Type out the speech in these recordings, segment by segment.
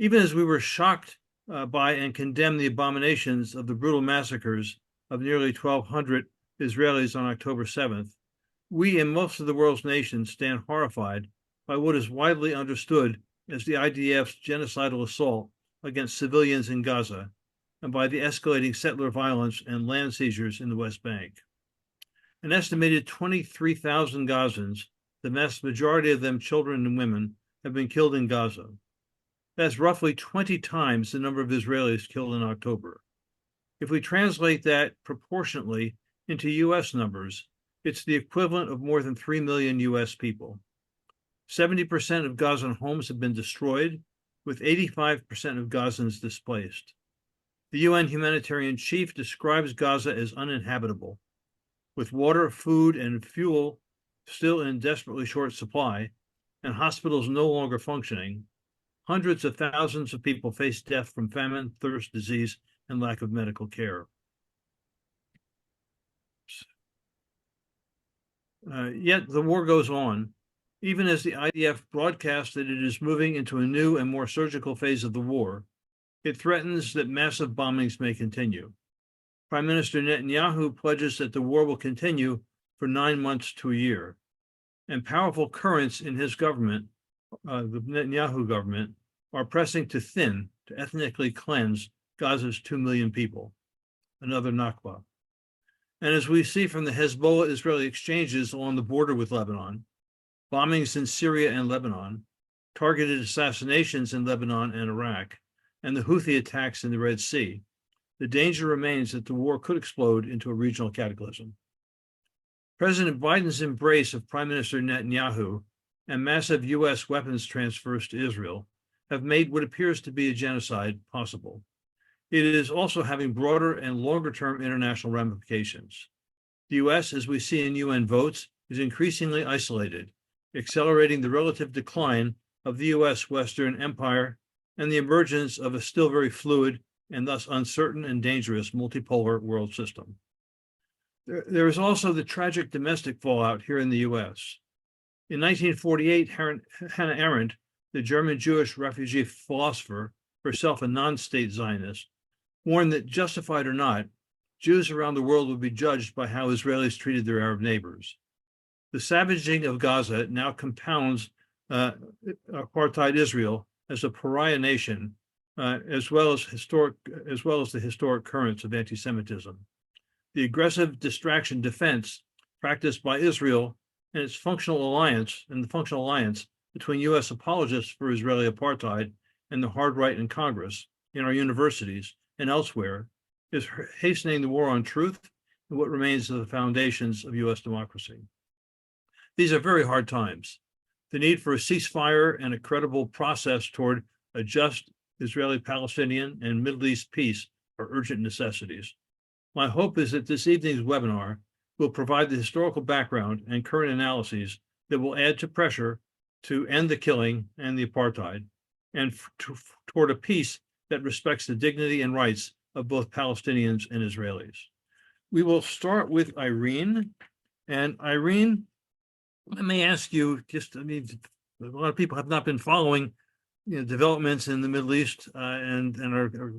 Even as we were shocked by and condemned the abominations of the brutal massacres of nearly 1,200 Israelis on October 7th, we and most of the world's nations stand horrified by what is widely understood as the IDF's genocidal assault against civilians in Gaza and by the escalating settler violence and land seizures in the West Bank. An estimated 23,000 Gazans, the vast majority of them children and women, have been killed in Gaza. That's roughly 20 times the number of Israelis killed in October. If we translate that proportionately into U.S. numbers, it's the equivalent of more than 3 million U.S. people. 70% of Gazan homes have been destroyed, with 85% of Gazans displaced. The UN humanitarian chief describes Gaza as uninhabitable, with water, food, and fuel still in desperately short supply, and hospitals no longer functioning. Hundreds of thousands of people face death from famine, thirst, disease, and lack of medical care. Yet the war goes on, even as the IDF broadcasts that it is moving into a new and more surgical phase of the war. It threatens that massive bombings may continue. Prime Minister Netanyahu pledges that the war will continue for 9 months to a year. And powerful currents in his government, the Netanyahu government, are pressing to ethnically cleanse Gaza's 2 million people, another Nakba. And as we see from the Hezbollah-Israeli exchanges along the border with Lebanon, bombings in Syria and Lebanon, targeted assassinations in Lebanon and Iraq, and the Houthi attacks in the Red Sea, the danger remains that the war could explode into a regional cataclysm. President Biden's embrace of Prime Minister Netanyahu and massive U.S. weapons transfers to Israel have made what appears to be a genocide possible. It is also having broader and longer-term international ramifications. The U.S., as we see in UN votes, is increasingly isolated, accelerating the relative decline of the U.S. Western Empire and the emergence of a still very fluid and thus uncertain and dangerous multipolar world system. There is also the tragic domestic fallout here in the U.S. In 1948, Hannah Arendt, the German Jewish refugee philosopher, herself a non-state Zionist, warned that, justified or not, Jews around the world would be judged by how Israelis treated their Arab neighbors. The savaging of Gaza now compounds apartheid Israel as a pariah nation, as well as the historic currents of anti-Semitism. The aggressive distraction defense practiced by Israel and the functional alliance between U.S. apologists for Israeli apartheid and the hard right in Congress, in our universities, and elsewhere, is hastening the war on truth and what remains of the foundations of U.S. democracy. These are very hard times. The need for a ceasefire and a credible process toward a just Israeli-Palestinian and Middle East peace are urgent necessities. My hope is that this evening's webinar will provide the historical background and current analyses that will add to pressure to end the killing and the apartheid, and toward a peace that respects the dignity and rights of both Palestinians and Israelis. We will start with Irene. And Irene, let me ask you, a lot of people have not been following developments in the Middle East and are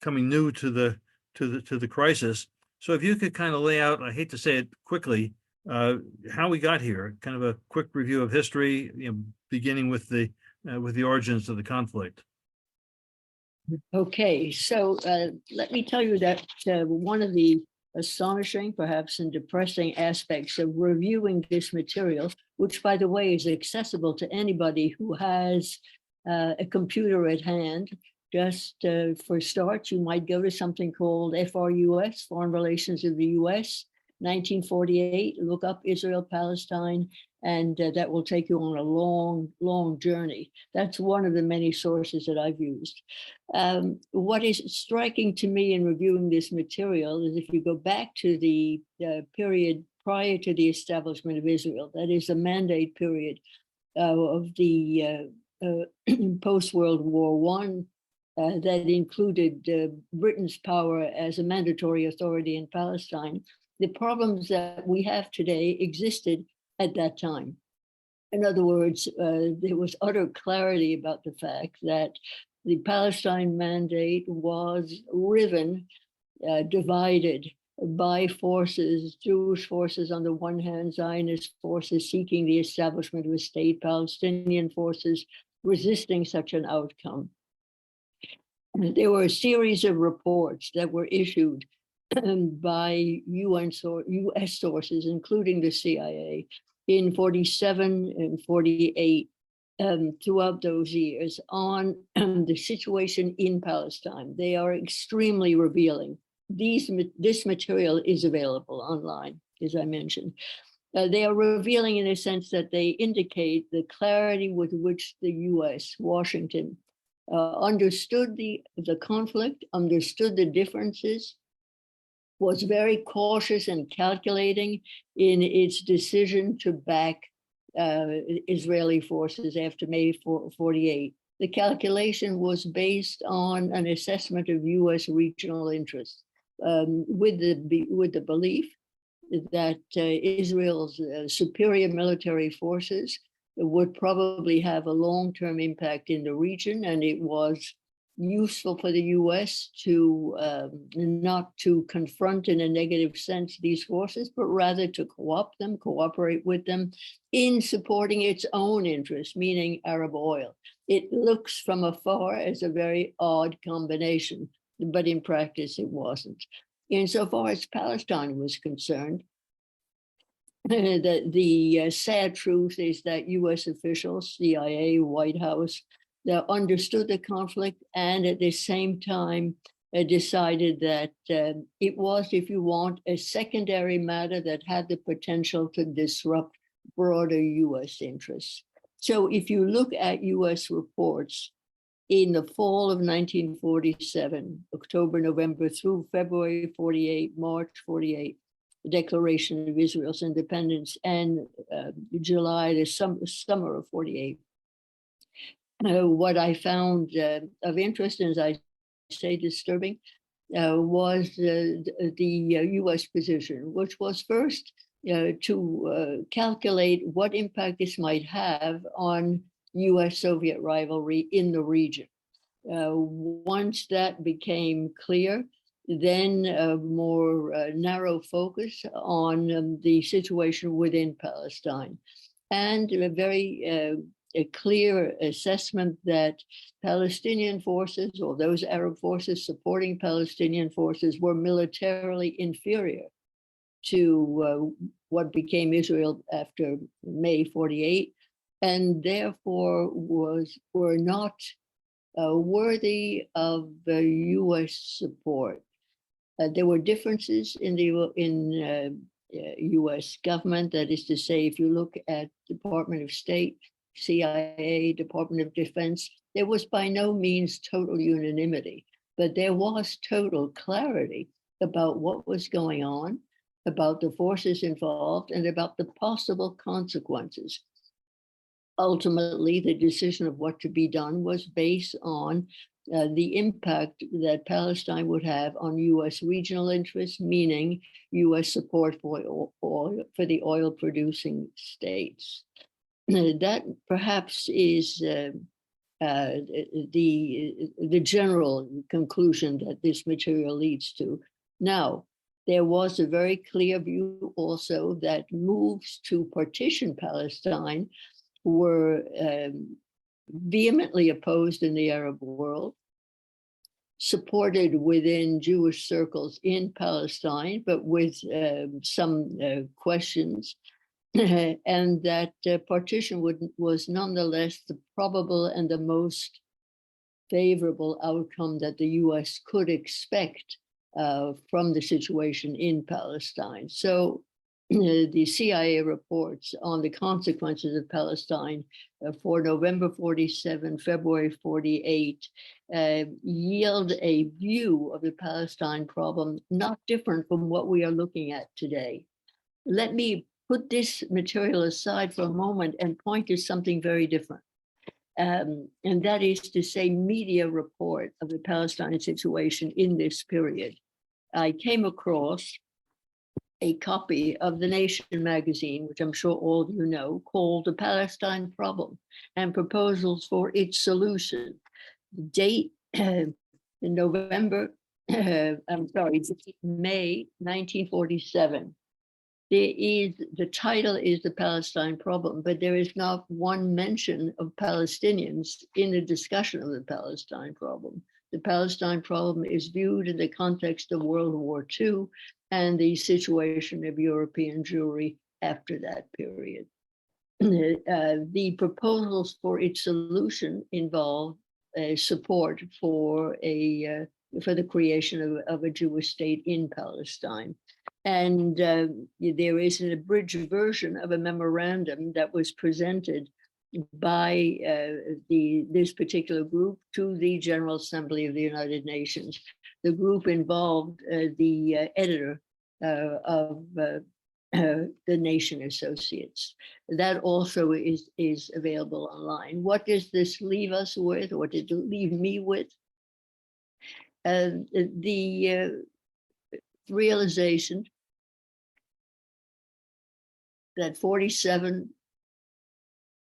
coming new to the crisis. So if you could kind of lay out, I hate to say it quickly, how we got here, kind of a quick review of history, beginning with the origins of the conflict. Okay, so let me tell you that one of the astonishing, perhaps, and depressing aspects of reviewing this material, which, by the way, is accessible to anybody who has a computer at hand. Just for starts, you might go to something called FRUS, Foreign Relations of the US, 1948, look up Israel, Palestine, and that will take you on a long, long journey. That's one of the many sources that I've used. What is striking to me in reviewing this material is if you go back to the period prior to the establishment of Israel, that is the mandate period of the post-World War I, that included Britain's power as a mandatory authority in Palestine. The problems that we have today existed at that time. In other words, there was utter clarity about the fact that the Palestine mandate was riven, divided by forces, Jewish forces on the one hand, Zionist forces seeking the establishment of a state, Palestinian forces resisting such an outcome. There were a series of reports that were issued by US sources, including the CIA, in 47 and 48, throughout those years on the situation in Palestine. They are extremely revealing. This material is available online, as I mentioned. They are revealing in a sense that they indicate the clarity with which the US, Washington, understood the conflict, understood the differences, was very cautious and calculating in its decision to back Israeli forces after May 48. The calculation was based on an assessment of US regional interests, with the belief that Israel's superior military forces would probably have a long-term impact in the region, and it was useful for the US to not to confront in a negative sense these forces, but rather to co-opt them, cooperate with them in supporting its own interests, meaning Arab oil. It looks from afar as a very odd combination, but in practice it wasn't. Insofar as Palestine was concerned, the sad truth is that US officials, CIA, White House, understood the conflict and at the same time decided that it was, if you want, a secondary matter that had the potential to disrupt broader US interests. So if you look at US reports in the fall of 1947, October, November through February 48, March 48, the Declaration of Israel's independence, and July, the summer of 48. What I found of interest, and as I say, disturbing, was the US position, which was first to calculate what impact this might have on US-Soviet rivalry in the region. Once that became clear, then a more narrow focus on the situation within Palestine, and a very a clear assessment that Palestinian forces, or those Arab forces supporting Palestinian forces, were militarily inferior to what became Israel after May 48, and therefore were not worthy of the US support. There were differences in the US government. That is to say, if you look at Department of State, CIA, Department of Defense, there was by no means total unanimity, but there was total clarity about what was going on, about the forces involved, and about the possible consequences. Ultimately, the decision of what to be done was based on the impact that Palestine would have on US regional interests, meaning US support for the oil producing states. That perhaps is the general conclusion that this material leads to. Now, there was a very clear view also that moves to partition Palestine were vehemently opposed in the Arab world, supported within Jewish circles in Palestine, but with some questions, and that partition was nonetheless the probable and the most favorable outcome that the US could expect from the situation in Palestine. So the CIA reports on the consequences of Palestine for November 47, February 48, yield a view of the Palestine problem not different from what we are looking at today. Let me put this material aside for a moment and point to something very different. And that is to say, media report of the Palestine situation in this period. I came across a copy of The Nation magazine, which I'm sure all of you know, called The Palestine Problem and Proposals for Its Solution, date in November, I'm sorry, May 1947. The title is the Palestine problem, but there is not one mention of Palestinians in the discussion of the Palestine problem. The Palestine problem is viewed in the context of World War II and the situation of European Jewry after that period. The proposals for its solution involve support for the creation of a Jewish state in Palestine. And there is an abridged version of a memorandum that was presented by this particular group to the General Assembly of the United Nations. The group involved the editor of the Nation Associates. That also is available online. What does this leave us with? What did it leave me with? The realization that 47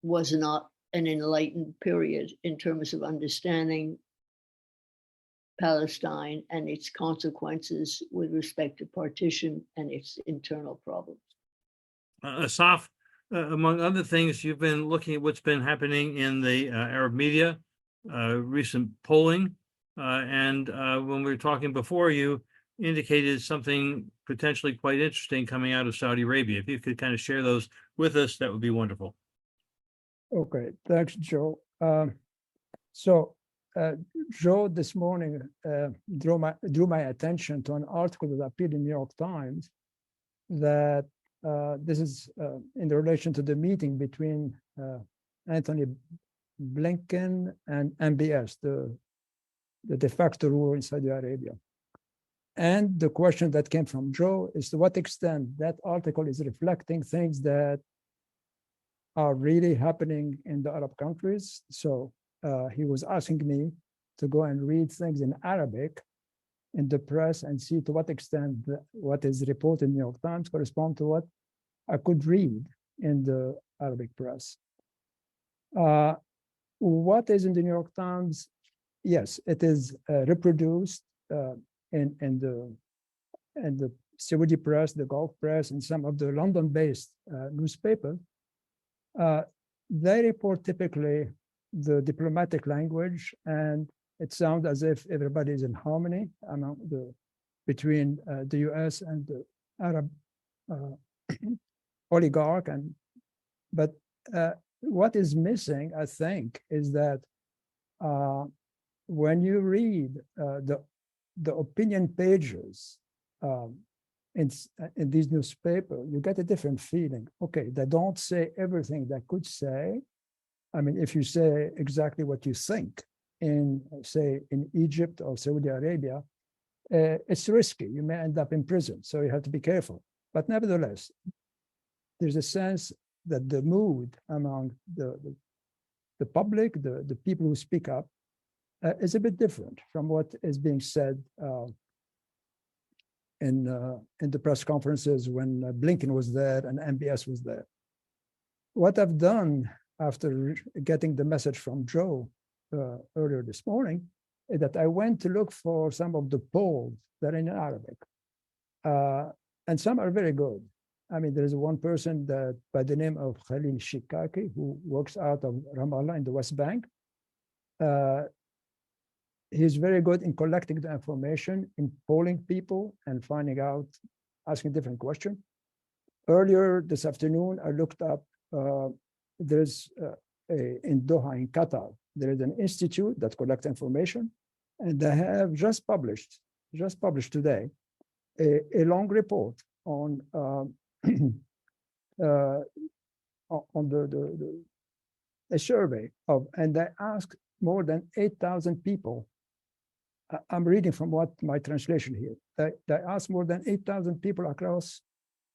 was not an enlightened period in terms of understanding Palestine and its consequences with respect to partition and its internal problems. Asaf, among other things, you've been looking at what's been happening in the Arab media, recent polling, and when we were talking before, you indicated something potentially quite interesting coming out of Saudi Arabia. If you could kind of share those with us, that would be wonderful. Okay, thanks, Joe. Joe this morning drew my attention to an article that appeared in the New York Times that this is in relation to the meeting between Anthony Blinken and MBS, the de facto ruler in Saudi Arabia. And the question that came from Joe is to what extent that article is reflecting things that are really happening in the Arab countries. So he was asking me to go and read things in Arabic in the press and see to what extent what is reported in the New York Times correspond to what I could read in the Arabic press. What is in the New York Times? Yes, it is reproduced in the Saudi press, the Gulf press, and some of the London-based newspapers. They report typically the diplomatic language, and it sounds as if everybody is in harmony between the U.S. and the Arab oligarch. But what is missing, I think, is that when you read the opinion pages in these newspapers, you get a different feeling. Okay, they don't say everything they could say. I mean, if you say exactly what you think say, in Egypt or Saudi Arabia, it's risky. You may end up in prison, so you have to be careful. But nevertheless, there's a sense that the mood among the public, the people who speak up, is a bit different from what is being said in the press conferences when Blinken was there and MBS was there. What I've done after getting the message from Joe earlier this morning is that I went to look for some of the polls that are in Arabic. And some are very good. I mean, there's one person that by the name of Khalil Shikaki, who works out of Ramallah in the West Bank. He's very good in collecting the information, in polling people and finding out, asking different questions. Earlier this afternoon, I looked up, there's in Doha, in Qatar, there is an institute that collects information, and they have just published today, a long report on a survey of, and they asked more than 8,000 people. I'm reading from what my translation here. They asked more than 8,000 people across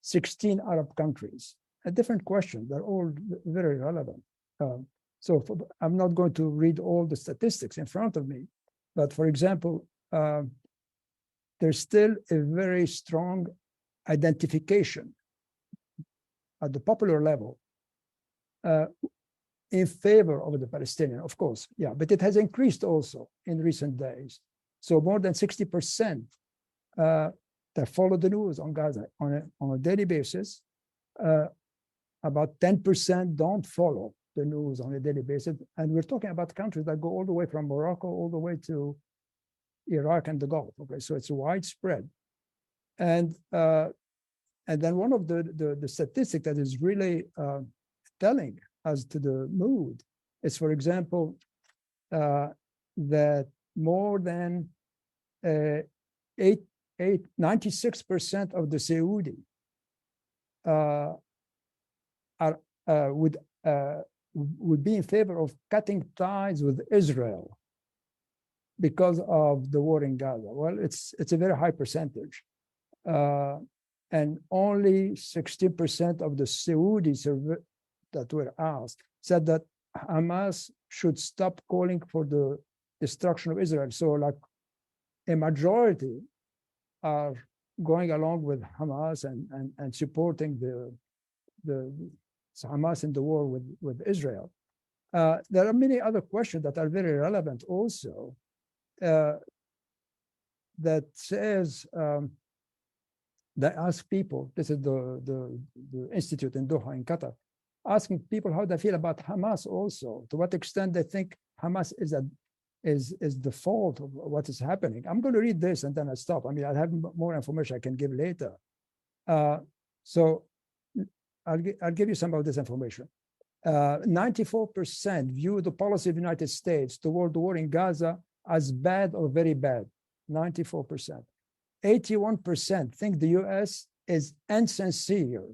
16 Arab countries. A different question. They're all very relevant. I'm not going to read all the statistics in front of me, but for example, there's still a very strong identification at the popular level in favor of the Palestinian, of course, yeah, but it has increased also in recent days. So more than 60% that follow the news on Gaza on a daily basis. About 10% don't follow the news on a daily basis. And we're talking about countries that go all the way from Morocco all the way to Iraq and the Gulf. Okay, so it's widespread. And then one of the statistics that is really telling as to the mood is, for example, that more than 96% of the Saudi would be in favor of cutting ties with Israel because of the war in Gaza. Well, it's a very high percentage. And only 60% of the Saudis that were asked said that Hamas should stop calling for the destruction of Israel. So like a majority are going along with Hamas and supporting the Hamas in the war with Israel. There are many other questions that are very relevant also that says, they ask people, this is the institute in Doha in Qatar, asking people how they feel about Hamas also, to what extent they think Hamas is the fault of what is happening. I'm going to read this and then I stop. I mean, I have more information I can give later. So I'll give you some of this information. 94% view the policy of the United States toward the war in Gaza as bad or very bad, 94%. 81% think the US is insincere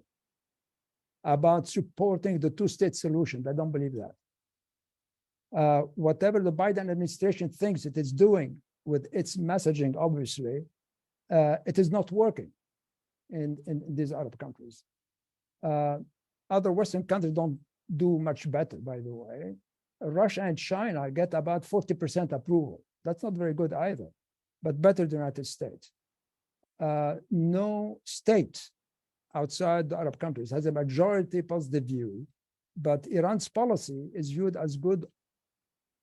about supporting the two-state solution. They don't believe that. Whatever the Biden administration thinks it is doing with its messaging, obviously, it is not working in these Arab countries. Other Western countries don't do much better, by the way. Russia and China get about 40% approval. That's not very good either, but better than the United States. No state outside the Arab countries has a majority positive view, but Iran's policy is viewed as good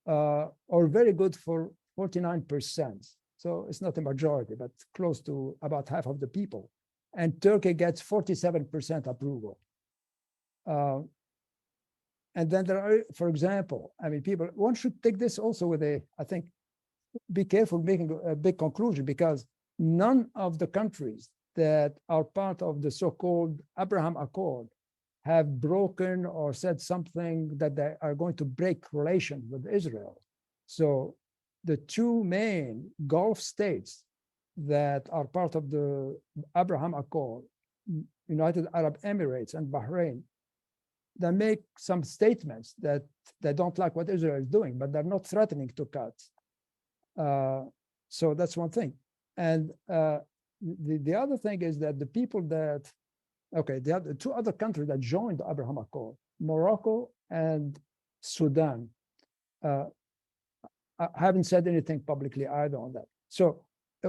or very good for 49%. So it's not a majority, but close to about half of the people. And Turkey gets 47% approval. And then there are, for example, I mean, one should take this also with I think, be careful making a big conclusion, because none of the countries that are part of the so-called Abraham Accord have broken or said something that they are going to break relations with Israel. So the two main Gulf states that are part of the Abraham Accord, United Arab Emirates and Bahrain, they make some statements that they don't like what Israel is doing, but they're not threatening to cut. So that's one thing. And the other thing is that the people that, the two other countries that joined the Abraham Accord, Morocco and Sudan, haven't said anything publicly either on that. So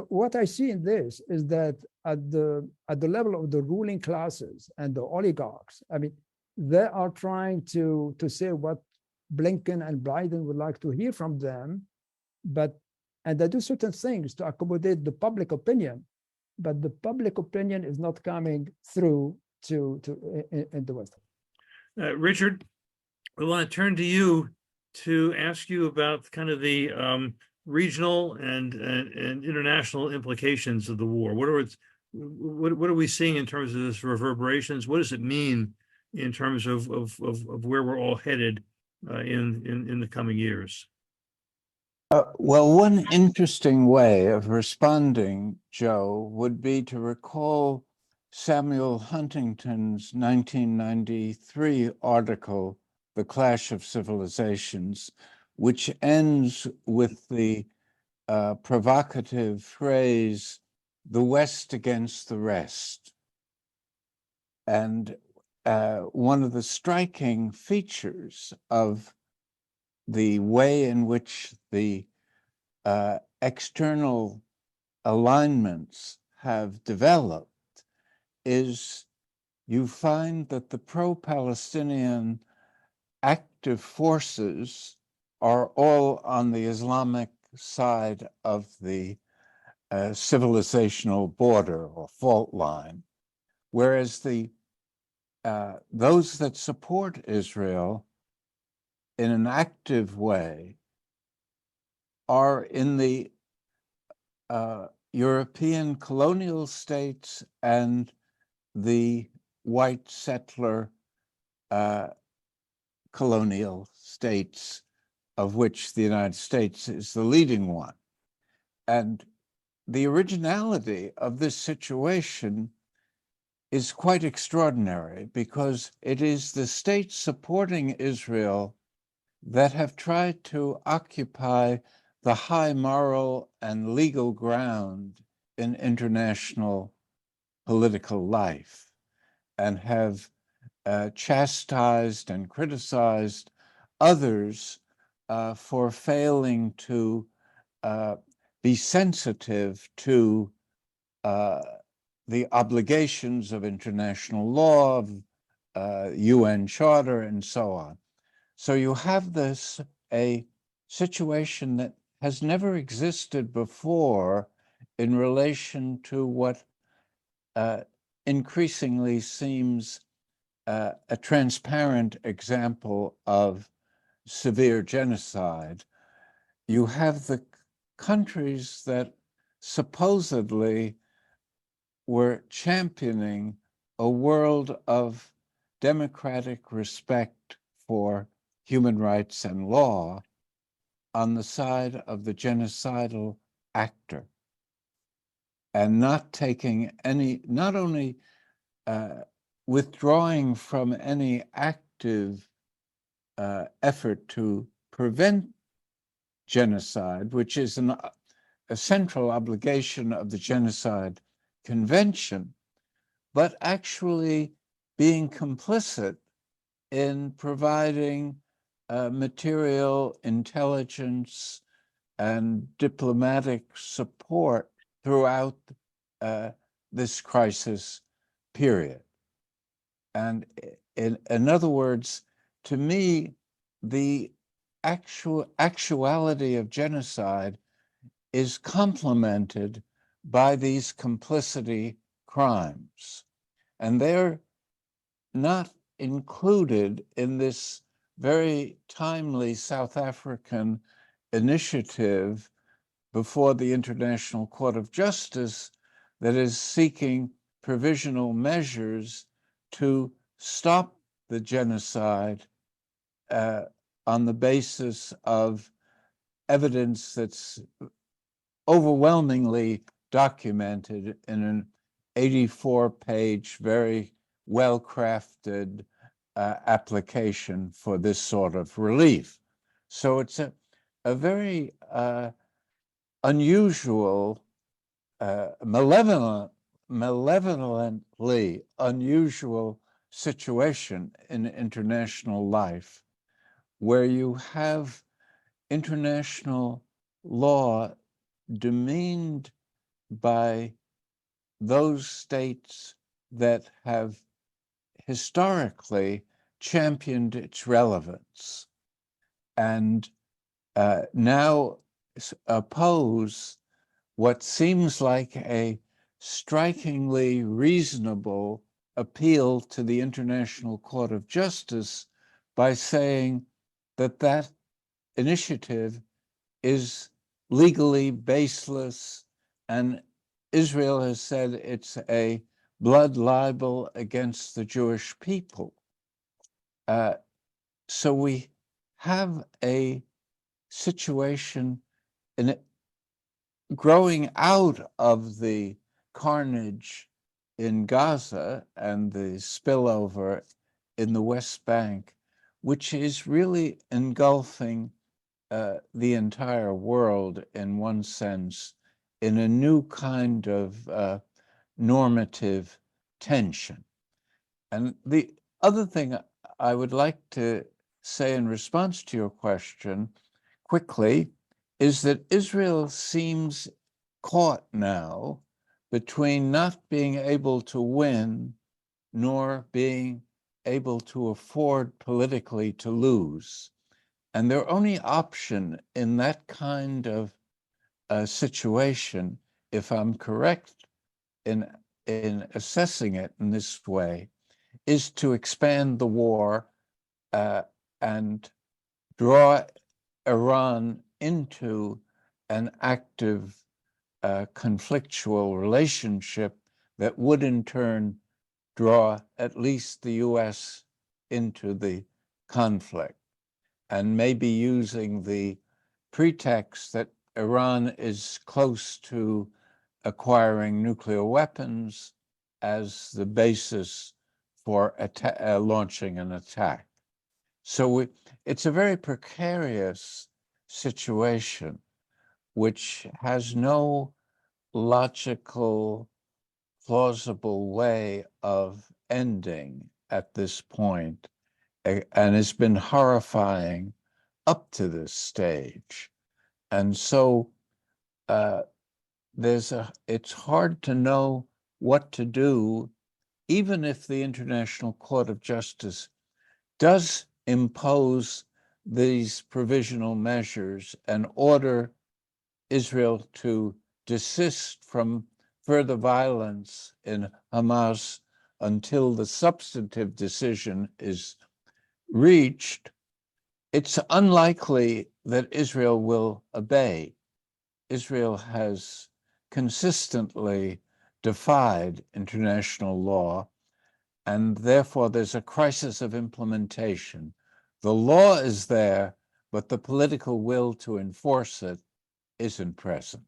what I see in this is that at the level of the ruling classes and the oligarchs, I mean, they are trying to say what Blinken and Biden would like to hear from them, and they do certain things to accommodate the public opinion, but the public opinion is not coming through in the West. Richard, we want to turn to you to ask you about kind of the regional and international implications of the war. What are we seeing in terms of this reverberations? What does it mean in terms of where we're all headed in the coming years? Well, one interesting way of responding, Joe, would be to recall Samuel Huntington's 1993 article, The Clash of Civilizations, which ends with the provocative phrase, the West against the rest. And one of the striking features of the way in which the external alignments have developed is you find that the pro-Palestinian active forces are all on the Islamic side of the civilizational border or fault line, whereas those that support Israel in an active way are in the European colonial states and the white settler colonial states, of which the United States is the leading one. And the originality of this situation is quite extraordinary because it is the states supporting Israel that have tried to occupy the high moral and legal ground in international political life and have chastised and criticized others for failing to be sensitive to the obligations of international law, of UN Charter, and so on. So you have a situation that has never existed before in relation to what increasingly seems a transparent example of severe genocide. You have the countries that supposedly were championing a world of democratic respect for human rights and law on the side of the genocidal actor, and not taking any, not only withdrawing from any active effort to prevent genocide, which is a central obligation of the Genocide Convention, but actually being complicit in providing material intelligence and diplomatic support throughout this crisis period. And in other words, to me, the actuality of genocide is complemented by these complicity crimes. And they're not included in this very timely South African initiative before the International Court of Justice that is seeking provisional measures to stop the genocide on the basis of evidence that's overwhelmingly documented in an 84-page, very well-crafted application for this sort of relief. So it's a very unusual, malevolently unusual situation in international life, where you have international law demeaned by those states that have historically championed its relevance and now oppose what seems like a strikingly reasonable appeal to the International Court of Justice by saying that that initiative is legally baseless, and Israel has said it's a blood libel against the Jewish people. So we have a situation in it growing out of the carnage in Gaza and the spillover in the West Bank, which is really engulfing the entire world in one sense in a new kind of normative tension. And the other thing I would like to say in response to your question quickly is that Israel seems caught now between not being able to win nor being able to afford politically to lose. And their only option in that kind of situation, if I'm correct in assessing it in this way, is to expand the war and draw Iran into an active conflictual relationship that would in turn draw at least the US into the conflict, and maybe using the pretext that Iran is close to acquiring nuclear weapons as the basis for launching an attack. So it's a very precarious situation, which has no logical, plausible way of ending at this point, and has been horrifying up to this stage. And so it's hard to know what to do, even if the International Court of Justice does impose these provisional measures and order Israel to desist from further violence in Hamas until the substantive decision is reached. It's unlikely that Israel will obey. Israel has consistently defied international law, and therefore there's a crisis of implementation. The law is there, but the political will to enforce it isn't present.